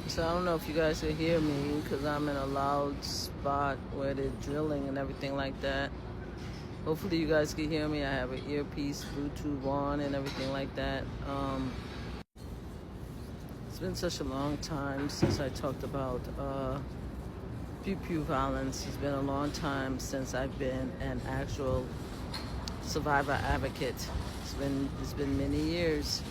So I don't know if you guys can hear me because I'm in a loud spot where they're drilling and everything like that. Hopefully you guys can hear me. I have an earpiece, Bluetooth on and everything like that. It's been such a long time since I talked about pew-pew violence. It's been a long time since I've been an actual survivor advocate. It's been many years.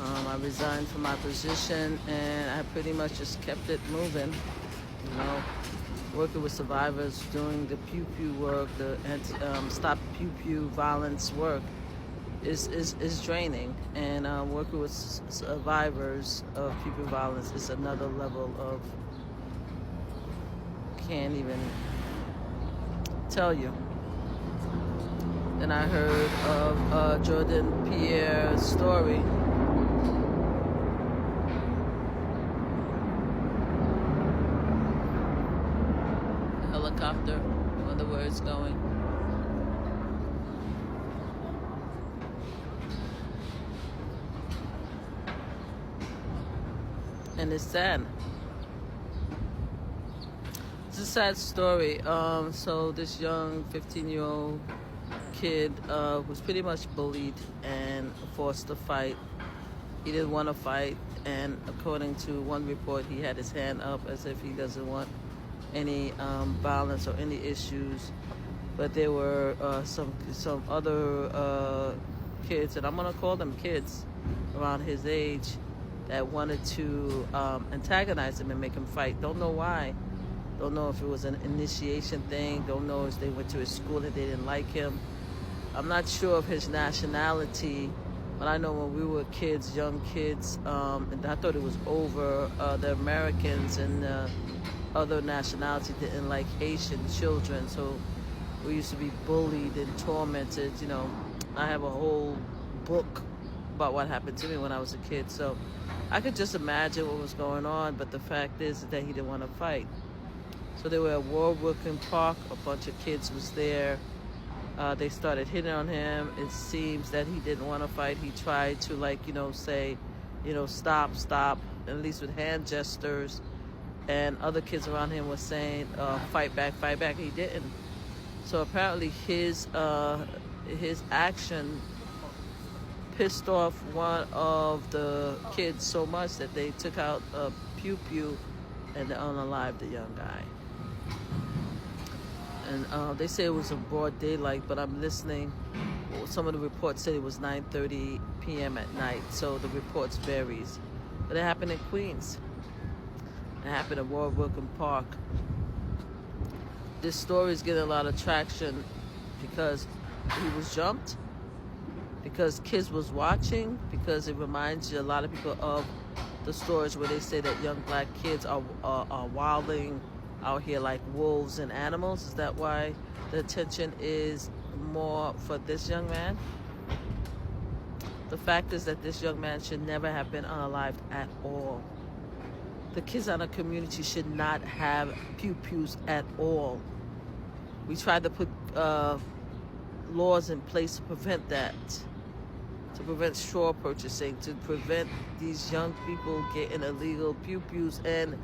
I resigned from my position and I pretty much just kept it moving, working with survivors, doing the pew-pew work, the stop pew-pew violence work is draining. And working with survivors of pew-pew violence is another level of, can't even tell you. Then I heard of Jaden Pierre's story. Helicopter, wonder where it's going. And it's sad. It's a sad story. So this young 15-year-old kid was pretty much bullied and forced to fight. He didn't want to fight, and according to one report, he had his hand up as if he doesn't want any violence or any issues. But there were some other kids, and I'm gonna call them kids, around his age, that wanted to antagonize him and make him fight. Don't know why. Don't know if it was an initiation thing. Don't know if they went to his school and they didn't like him. I'm not sure of his nationality, but I know when we were kids, young kids, and I thought it was over, the Americans and other nationality didn't like Haitian children, so we used to be bullied and tormented. I have a whole book about what happened to me when I was a kid, so I could just imagine what was going on. But the fact is that he didn't want to fight. So they were at Warwick Park. A bunch of kids was there. They started hitting on him. It seems that he didn't want to fight. He tried to say, stop, at least with hand gestures. And other kids around him were saying, fight back. He didn't. So apparently his action pissed off one of the kids so much that they took out a pew-pew and they unalived the young guy. And they say it was a broad daylight, but I'm listening. Some of the reports said it was 9:30 p.m. at night, so the reports varies. But it happened in Queens. It happened at Warwick Park. This story is getting a lot of traction because he was jumped, because kids was watching, because it reminds you, a lot of people, of the stories where they say that young black kids are wilding out here like wolves and animals. Is that why the attention is more for this young man? The fact is that this young man should never have been unalived at all. The kids in our community should not have pew-pews at all. We tried to put laws in place to prevent that, to prevent straw purchasing, to prevent these young people getting illegal pew-pews, and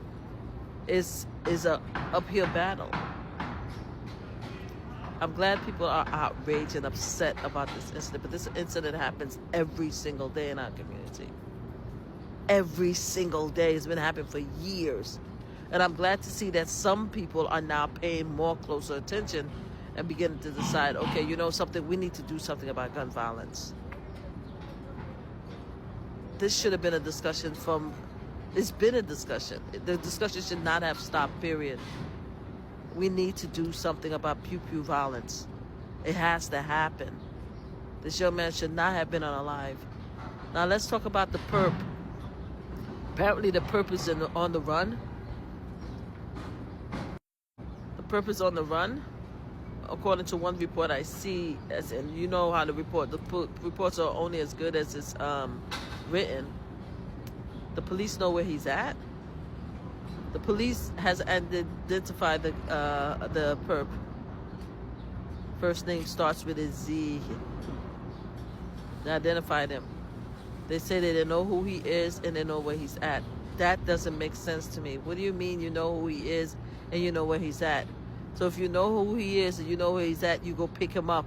it's a uphill battle. I'm glad people are outraged and upset about this incident, but this incident happens every single day in our community. Every single day. It's been happening for years. And I'm glad to see that some people are now paying more closer attention and beginning to decide, okay, something, we need to do something about gun violence. This should have been a discussion it's been a discussion. The discussion should not have stopped, period. We need to do something about pew-pew violence. It has to happen. This young man should not have been unalive. Now let's talk about the perp. Apparently the perp is on the run. The perp is on the run. According to one report I see, and you know how the reports are only as good as it's written. The police know where he's at. The police has identified the perp. First name starts with a Z. They identified him. They say they know who he is and they know where he's at. That doesn't make sense to me. What do you mean you know who he is and you know where he's at? So if you know who he is and you know where he's at, you go pick him up.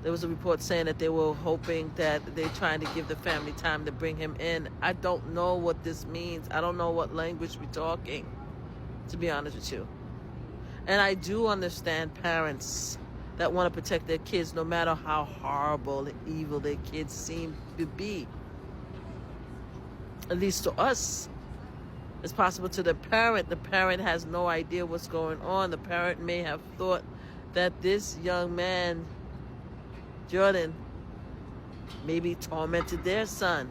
There was a report saying that they were hoping that they're trying to give the family time to bring him in. I don't know what this means. I don't know what language we're talking, to be honest with you. And I do understand parents that want to protect their kids no matter how horrible and evil their kids seem to be. At least to us. It's possible to the parent. The parent has no idea what's going on. The parent may have thought that this young man, Jordan, maybe tormented their son.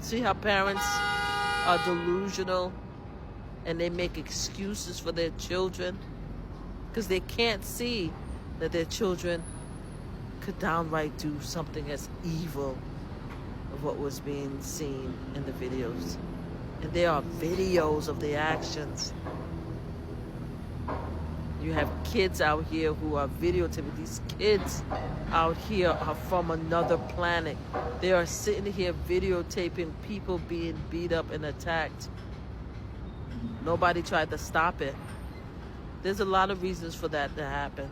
See how parents are delusional and they make excuses for their children because they can't see that their children could downright do something as evil of what was being seen in the videos. And there are videos of the actions. You have kids out here who are videotaping. These kids out here are from another planet. They are sitting here videotaping people being beat up and attacked. Nobody tried to stop it. There's a lot of reasons for that to happen.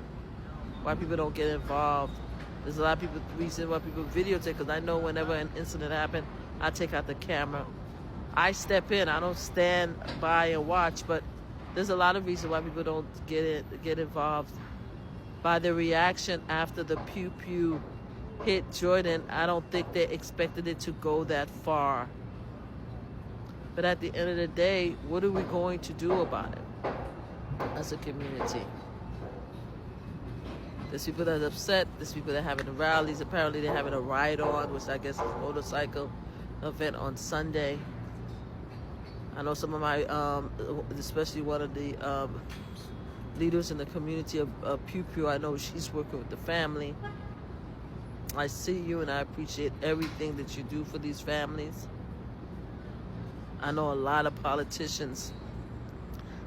Why people don't get involved. There's a lot of reasons why people videotape. Because I know whenever an incident happens, I take out the camera. I step in. I don't stand by and watch. But there's a lot of reasons why people don't get involved. By the reaction after the pew-pew hit Jordan, I don't think they expected it to go that far. But at the end of the day, what are we going to do about it as a community? There's people that are upset. There's people that are having rallies. Apparently they're having a ride-on, which I guess is a motorcycle event on Sunday. I know some of my, especially one of the leaders in the community of Pew Pew, I know she's working with the family. I see you and I appreciate everything that you do for these families. I know a lot of politicians.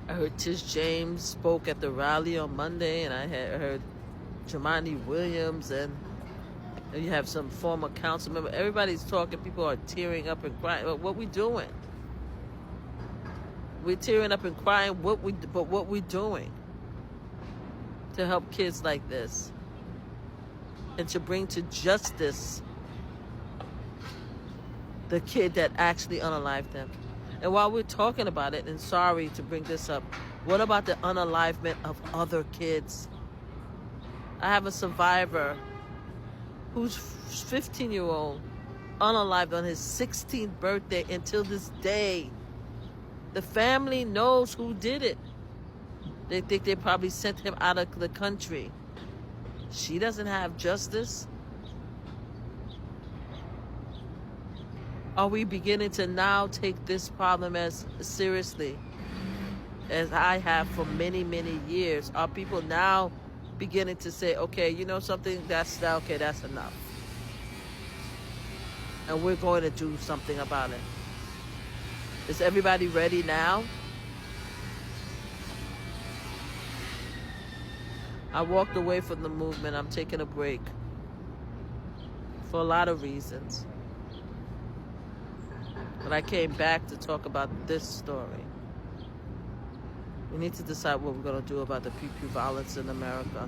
I heard Tish James spoke at the rally on Monday, and I had heard Jamani Williams, and you have some former council member. Everybody's talking. People are tearing up and crying. But what we doing? We're tearing up and crying. But what we doing to help kids like this and to bring to justice the kid that actually unalived them? And while we're talking about it, and sorry to bring this up, what about the unalivement of other kids? I have a survivor who's 15-year-old, unalived on his 16th birthday until this day. The family knows who did it. They think they probably sent him out of the country. She doesn't have justice. Are we beginning to now take this problem as seriously as I have for many, many years? Are people now beginning to say, okay, you know something, that's enough, and we're going to do something about it? Is everybody ready now? I walked away from the movement. I'm taking a break for a lot of reasons. But I came back to talk about this story. We need to decide what we're going to do about the pew-pew violence in America.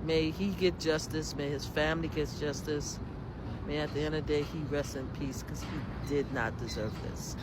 May he get justice. May his family get justice. May at the end of the day he rest in peace, because he did not deserve this.